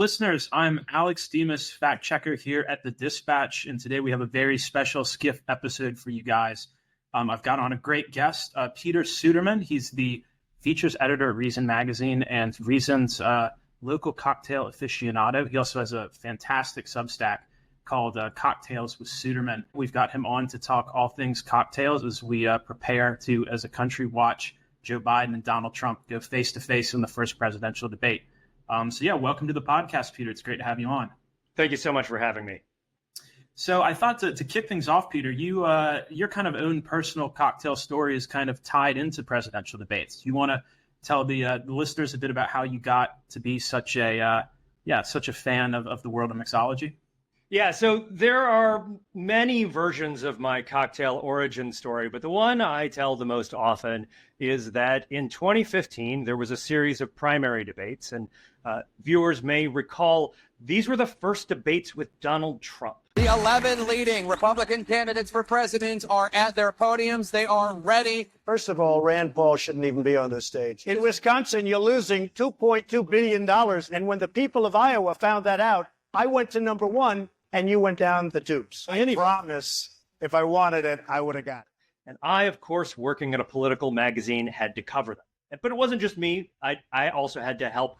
Listeners, I'm Alex Demas, fact checker here at the Dispatch, and today we have a very special Skiff episode for you guys. I've got on a great guest, Peter Suderman. He's the features editor at Reason Magazine and Reason's local cocktail aficionado. He also has a fantastic Substack called Cocktails with Suderman. We've got him on to talk all things cocktails as we prepare to, as a country, watch Joe Biden and Donald Trump go face-to-face in the first presidential debate. Welcome to the podcast, Peter. It's great to have you on. Thank you so much for having me. So I thought to kick things off, Peter, your kind of own personal cocktail story is kind of tied into presidential debates. You want to tell the listeners a bit about how you got to be such a fan of the world of mixology? Yeah, so there are many versions of my cocktail origin story, but the one I tell the most often is that in 2015, there was a series of primary debates, and viewers may recall these were the first debates with Donald Trump. The 11 leading Republican candidates for president are at their podiums. They are ready. First of all, Rand Paul shouldn't even be on this stage. In Wisconsin, you're losing $2.2 billion. And when the people of Iowa found that out, I went to number one and you went down the tubes. I promise if I wanted it, I would have got it. And I, of course, working at a political magazine, had to cover them. But it wasn't just me. I also had to help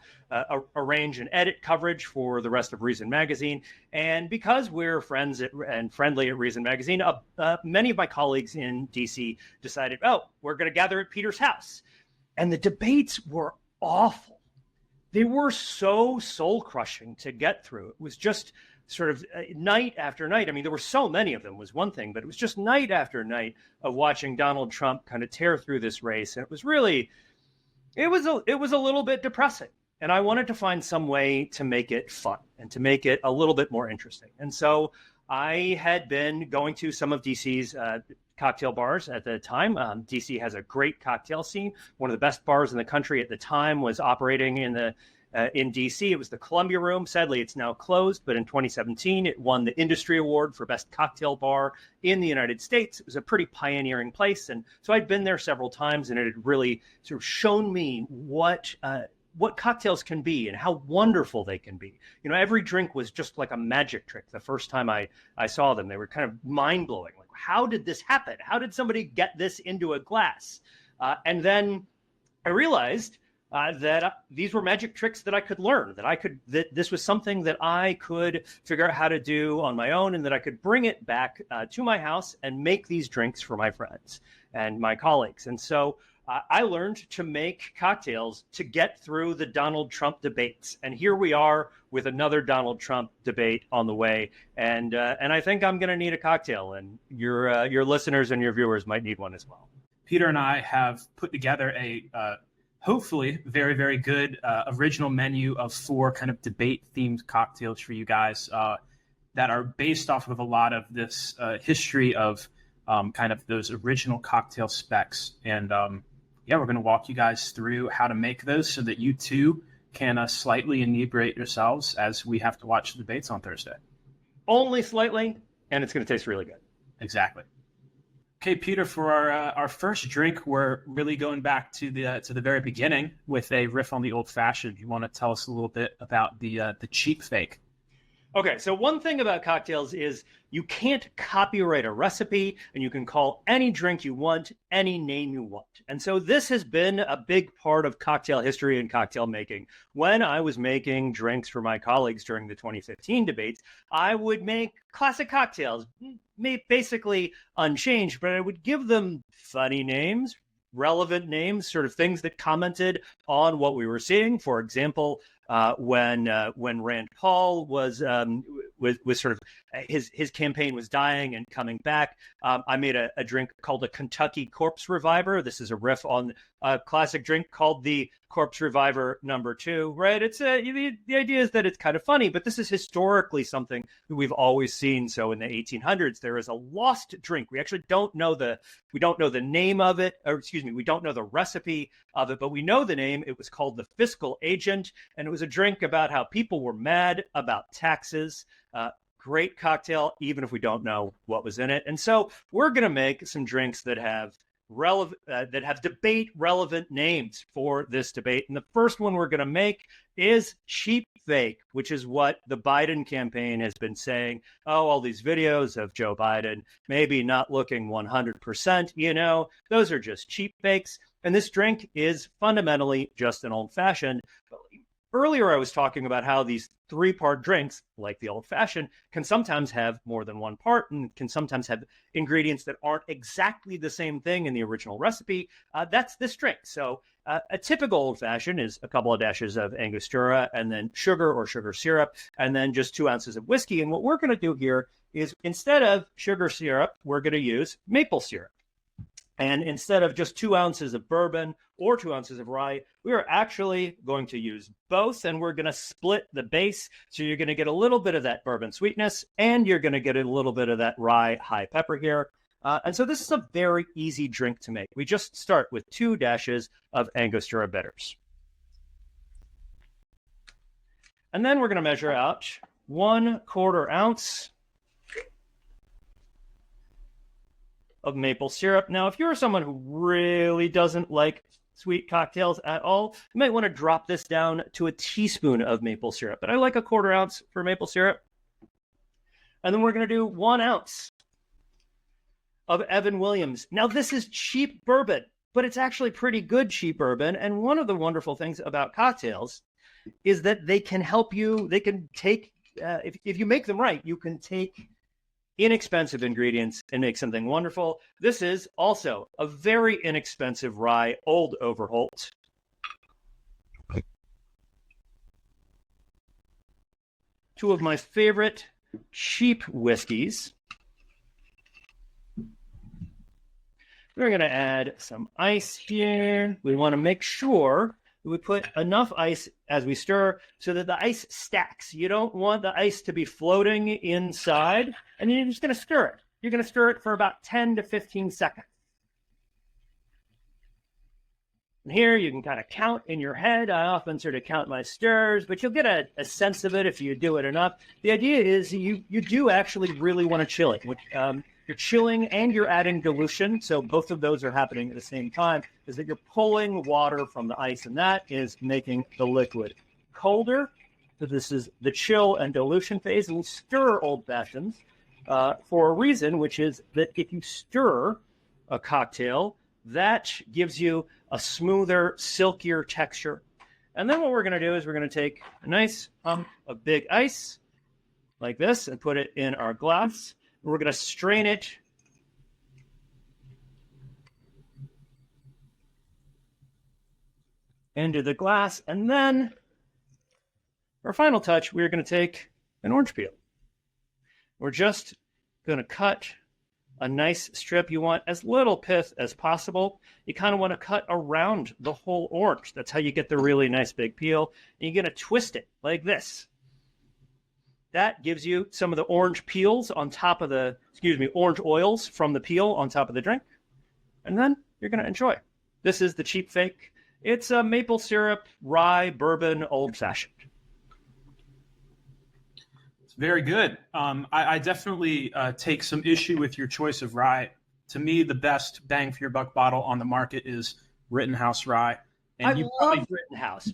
arrange and edit coverage for the rest of Reason Magazine. And because we're friends and friendly at Reason Magazine, many of my colleagues in D.C. decided, we're going to gather at Peter's house. And the debates were awful. They were so soul-crushing to get through. It was just sort of night after night. I mean, there were so many of them was one thing, but it was just night after night of watching Donald Trump kind of tear through this race. And it was really... It was a little bit depressing, and I wanted to find some way to make it fun and to make it a little bit more interesting. And so I had been going to some of DC's cocktail bars at the time. DC has a great cocktail scene. One of the best bars in the country at the time was operating in DC. It was the Columbia Room. Sadly, it's now closed, but in 2017, it won the Industry Award for Best Cocktail Bar in the United States. It was a pretty pioneering place, and so I'd been there several times, and it had really sort of shown me what cocktails can be and how wonderful they can be. You know, every drink was just like a magic trick. The first time I saw them, they were kind of mind-blowing. Like, how did this happen? How did somebody get this into a glass? And then I realized that these were magic tricks that I could learn, that this was something that I could figure out how to do on my own, and that I could bring it back to my house and make these drinks for my friends and my colleagues. And so I learned to make cocktails to get through the Donald Trump debates. And here we are with another Donald Trump debate on the way. And I think I'm going to need a cocktail, and your listeners and your viewers might need one as well. Peter and I have put together a hopefully very, very good original menu of 4 kind of debate-themed cocktails for you guys that are based off of a lot of this history of kind of those original cocktail specs. And we're going to walk you guys through how to make those so that you too can slightly inebriate yourselves as we have to watch the debates on Thursday. Only slightly, and it's going to taste really good. Exactly. Okay, Peter, for our first drink, we're really going back to the very beginning with a riff on the old fashioned. You want to tell us a little bit about the cheap fake? Okay, so one thing about cocktails is you can't copyright a recipe, and you can call any drink you want any name you want. And so this has been a big part of cocktail history and cocktail making. When I was making drinks for my colleagues during the 2015 debates, I would make classic cocktails, basically unchanged, but I would give them funny names, relevant names, sort of things that commented on what we were seeing. For example, when Rand Paul was sort of his campaign was dying and coming back, I made a drink called a Kentucky Corpse Reviver. This is a riff on a classic drink called the Corpse Reviver number 2, right? It's the idea is that it's kind of funny, but this is historically something that we've always seen. So in the 1800s, there is a lost drink. We actually don't know the name of it, or excuse me, we don't know the recipe of it, but we know the name. It was called the Fiscal Agent, and it was a drink about how people were mad about taxes. Great cocktail, even if we don't know what was in it. And so we're going to make some drinks that have debate relevant names for this debate. And the first one we're going to make is Cheap fake, which is what the Biden campaign has been saying. Oh, all these videos of Joe Biden maybe not looking 100%, those are just cheap fakes. And this drink is fundamentally just an old fashioned. Earlier, I was talking about how these 3-part drinks, like the old fashioned, can sometimes have more than one part and can sometimes have ingredients that aren't exactly the same thing in the original recipe. That's this drink. So a typical old fashioned is a couple of dashes of Angostura and then sugar or sugar syrup, and then just 2 ounces of whiskey. And what we're going to do here is instead of sugar syrup, we're going to use maple syrup. And instead of just 2 ounces of bourbon or 2 ounces of rye, we are actually going to use both, and we're going to split the base. So you're going to get a little bit of that bourbon sweetness, and you're going to get a little bit of that rye high pepper here. And so this is a very easy drink to make. We just start with 2 dashes of Angostura bitters. And then we're going to measure out 1/4 ounce of maple syrup. Now, if you're someone who really doesn't like sweet cocktails at all, you might want to drop this down to a teaspoon of maple syrup. But I like 1/4 ounce for maple syrup. And then we're going to do 1 ounce of Evan Williams. Now, this is cheap bourbon, but it's actually pretty good cheap bourbon. And one of the wonderful things about cocktails is that they can help you. They can take, if you make them right, you can take inexpensive ingredients and make something wonderful. This is also a very inexpensive rye, Old Overholt. Two of my favorite cheap whiskeys. We're going to add some ice here. We want to make sure we put enough ice as we stir so that the ice stacks. You don't want the ice to be floating inside, and you're just going to stir it. You're going to stir it for about 10 to 15 seconds. And here you can kind of count in your head. I often sort of count my stirs, but you'll get a sense of it if you do it enough. The idea is you do actually really want to chill it. You're chilling and you're adding dilution, so both of those are happening at the same time, is that you're pulling water from the ice, and that is making the liquid colder. So this is the chill and dilution phase, and we stir old fashions for a reason, which is that if you stir a cocktail, that gives you a smoother, silkier texture. And then what we're going to do is we're going to take a nice hunk of big ice like this and put it in our glass. We're going to strain it into the glass. And then for our final touch, we're going to take an orange peel. We're just going to cut a nice strip. You want as little pith as possible. You kind of want to cut around the whole orange. That's how you get the really nice big peel. And you're going to twist it like this. That gives you some of the orange peels on top of the, orange oils from the peel on top of the drink. And then you're going to enjoy. This is the cheap fake. It's a maple syrup, rye, bourbon, old fashioned. It's very good. I definitely take some issue with your choice of rye. To me, the best bang for your buck bottle on the market is Rittenhouse rye. And I love Rittenhouse,